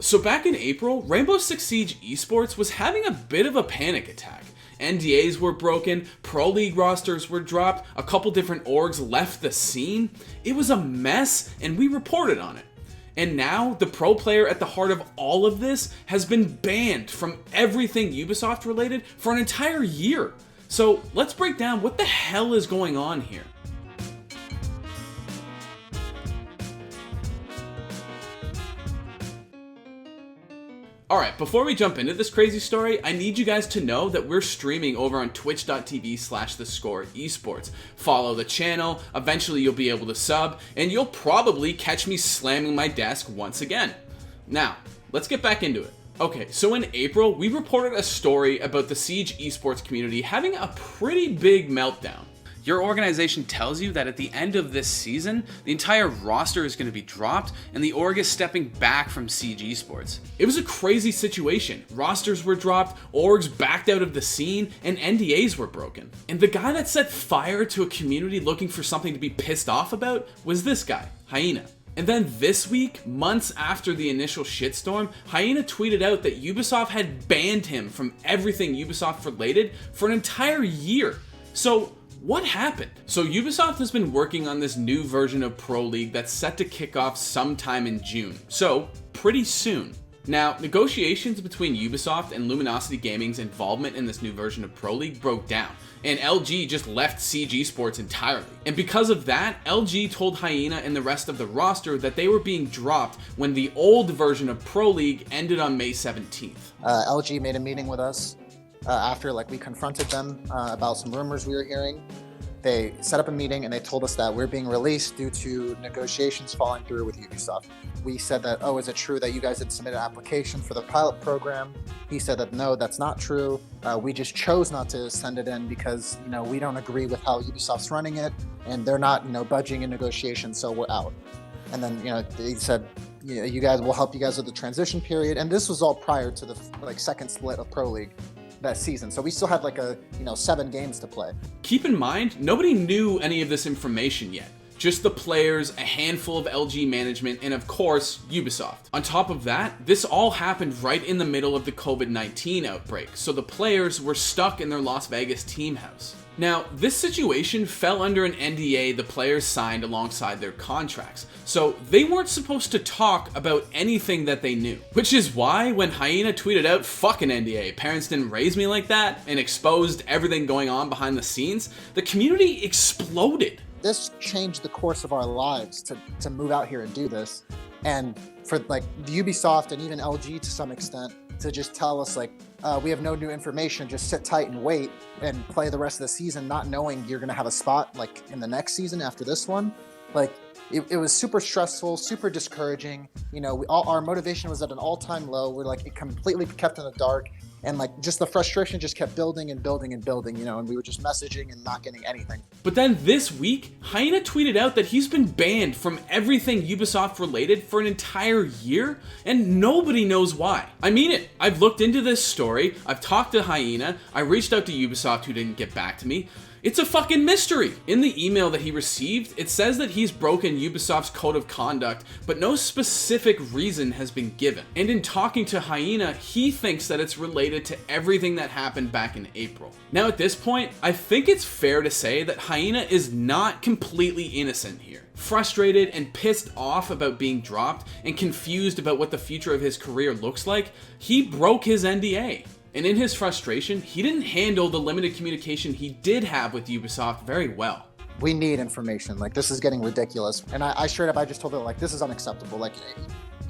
So back in April, Rainbow Six Siege Esports was having a bit of a panic attack. NDAs were broken, Pro League rosters were dropped, a couple different orgs left the scene. It was a mess, and we reported on it. And now, the pro player at the heart of all of this has been banned from everything Ubisoft related for an entire year. So let's break down what the hell is going on here. Alright, before we jump into this crazy story, I need you guys to know that we're streaming over on twitch.tv/theScore esports. Follow the channel, eventually you'll be able to sub, and you'll probably catch me slamming my desk once again. Now, let's get back into it. Okay, so in April, we reported a story about the Siege esports community having a pretty big meltdown. Your organization tells you that at the end of this season, the entire roster is going to be dropped and the org is stepping back from Siege Esports. It was a crazy situation. Rosters were dropped, orgs backed out of the scene, and NDAs were broken. And the guy that set fire to a community looking for something to be pissed off about was this guy, Hyena. And then this week, months after the initial shitstorm, Hyena tweeted out that Ubisoft had banned him from everything Ubisoft related for an entire year. So, what happened? So Ubisoft has been working on this new version of Pro League that's set to kick off sometime in June. So, pretty soon. Now, negotiations between Ubisoft and Luminosity Gaming's involvement in this new version of Pro League broke down, and LG just left Siege Esports entirely. And because of that, LG told Hyena and the rest of the roster that they were being dropped when the old version of Pro League ended on May 17th. LG made a meeting with us. After we confronted them about some rumors we were hearing. They set up a meeting and they told us that we're being released due to negotiations falling through with Ubisoft. We said that, oh, is it true that you guys had submitted an application for the pilot program? He said that, no, that's not true. We just chose not to send it in because, we don't agree with how Ubisoft's running it and they're not, budging in negotiations, so we're out. And then, they said, you guys, we'll help you guys with the transition period. And this was all prior to the second split of Pro League that season. So we still had 7 games to play. Keep in mind, nobody knew any of this information yet. Just the players, a handful of LG management, and of course, Ubisoft. On top of that, this all happened right in the middle of the COVID-19 outbreak, so the players were stuck in their Las Vegas team house. Now, this situation fell under an NDA the players signed alongside their contracts, so they weren't supposed to talk about anything that they knew. Which is why when Hyena tweeted out, "Fuck an NDA, parents didn't raise me like that," and exposed everything going on behind the scenes, the community exploded. This changed the course of our lives to move out here and do this. And for the Ubisoft and even LG to some extent to just tell us we have no new information, just sit tight and wait and play the rest of the season, not knowing you're going to have a spot in the next season after this one. It was super stressful, super discouraging. Our motivation was at an all-time low. We're it completely kept in the dark. And just the frustration just kept building and building and building, and we were just messaging and not getting anything. But then this week, Hyena tweeted out that he's been banned from everything Ubisoft related for an entire year, and nobody knows why. I mean it. I've looked into this story, I've talked to Hyena, I reached out to Ubisoft who didn't get back to me. It's a fucking mystery. In the email that he received, it says that he's broken Ubisoft's code of conduct, but no specific reason has been given. And in talking to Hyena, he thinks that it's related to everything that happened back in April. Now at this point, I think it's fair to say that Hyena is not completely innocent here. Frustrated and pissed off about being dropped and confused about what the future of his career looks like, he broke his NDA. And in his frustration, he didn't handle the limited communication he did have with Ubisoft very well. We need information. This is getting ridiculous. And I straight up, I just told them, this is unacceptable.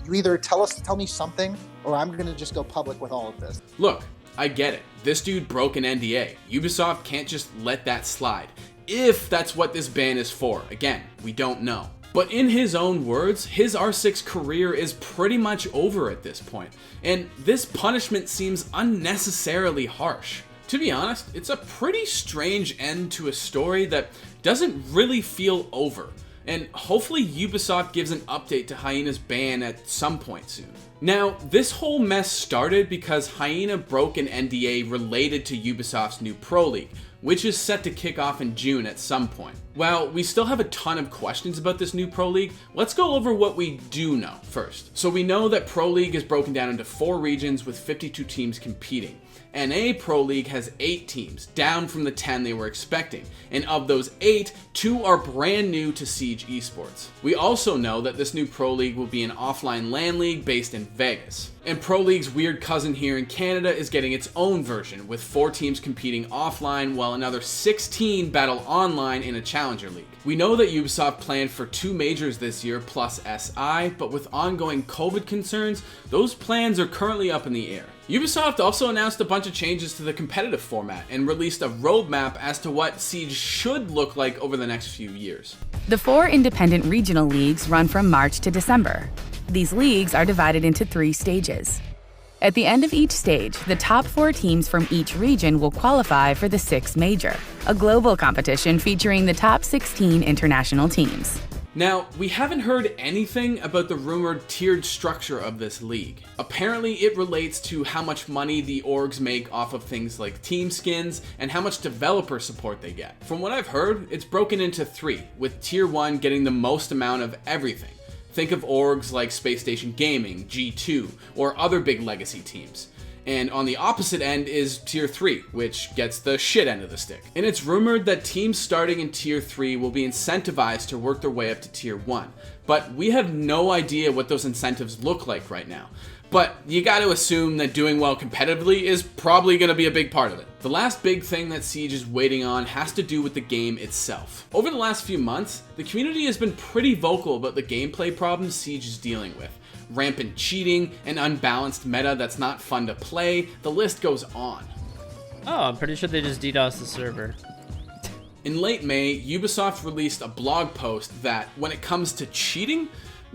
You either tell me something, or I'm going to just go public with all of this. Look, I get it. This dude broke an NDA. Ubisoft can't just let that slide. If that's what this ban is for. Again, we don't know. But in his own words, his R6 career is pretty much over at this point, and this punishment seems unnecessarily harsh. To be honest, it's a pretty strange end to a story that doesn't really feel over, and hopefully Ubisoft gives an update to Hyena's ban at some point soon. Now, this whole mess started because Hyena broke an NDA related to Ubisoft's new Pro League, which is set to kick off in June at some point. While we still have a ton of questions about this new Pro League, let's go over what we do know first. So we know that Pro League is broken down into 4 regions with 52 teams competing. NA Pro League has 8 teams, down from the 10 they were expecting, and of those 8, 2 are brand new to Siege Esports. We also know that this new Pro League will be an offline LAN league based in Vegas. And Pro League's weird cousin here in Canada is getting its own version, with 4 teams competing offline while another 16 battle online in a Challenger League. We know that Ubisoft planned for 2 majors this year plus SI, but with ongoing COVID concerns, those plans are currently up in the air. Ubisoft also announced a bunch of changes to the competitive format and released a roadmap as to what Siege should look like over the next few years. The 4 independent regional leagues run from March to December. These leagues are divided into 3 stages. At the end of each stage, the top 4 teams from each region will qualify for the 6th major, a global competition featuring the top 16 international teams. Now, we haven't heard anything about the rumored tiered structure of this league. Apparently, it relates to how much money the orgs make off of things like team skins and how much developer support they get. From what I've heard, it's broken into 3, with Tier 1 getting the most amount of everything. Think of orgs like Space Station Gaming, G2, or other big legacy teams. And on the opposite end is Tier 3, which gets the shit end of the stick. And it's rumored that teams starting in Tier 3 will be incentivized to work their way up to Tier 1. But we have no idea what those incentives look like right now. But you gotta assume that doing well competitively is probably gonna be a big part of it. The last big thing that Siege is waiting on has to do with the game itself. Over the last few months, the community has been pretty vocal about the gameplay problems Siege is dealing with. Rampant cheating, an unbalanced meta that's not fun to play, the list goes on. Oh, I'm pretty sure they just DDoSed the server. In late May, Ubisoft released a blog post that, when it comes to cheating,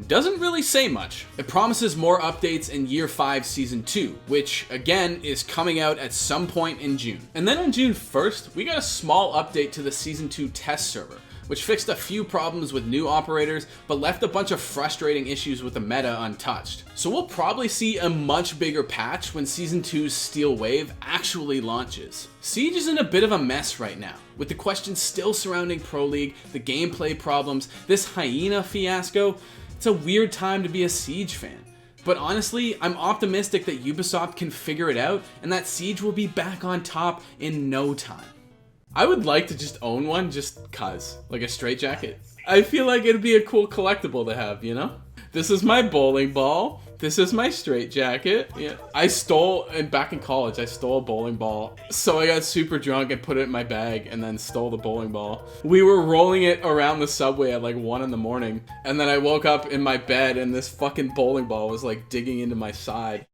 doesn't really say much. It promises more updates in Year 5 Season 2, which, again, is coming out at some point in June. And then on June 1st, we got a small update to the Season 2 test server, which fixed a few problems with new operators, but left a bunch of frustrating issues with the meta untouched. So we'll probably see a much bigger patch when Season 2's Steel Wave actually launches. Siege is in a bit of a mess right now, with the questions still surrounding Pro League, the gameplay problems, this hyena fiasco. It's a weird time to be a Siege fan. But honestly, I'm optimistic that Ubisoft can figure it out and that Siege will be back on top in no time. I would like to just own one just cuz, like a straitjacket. I feel like it'd be a cool collectible to have, you know? This is my bowling ball. This is my straitjacket. Yeah. Back in college, I stole a bowling ball. So I got super drunk and put it in my bag and then stole the bowling ball. We were rolling it around the subway at like 1 in the morning. And then I woke up in my bed and this fucking bowling ball was like digging into my side.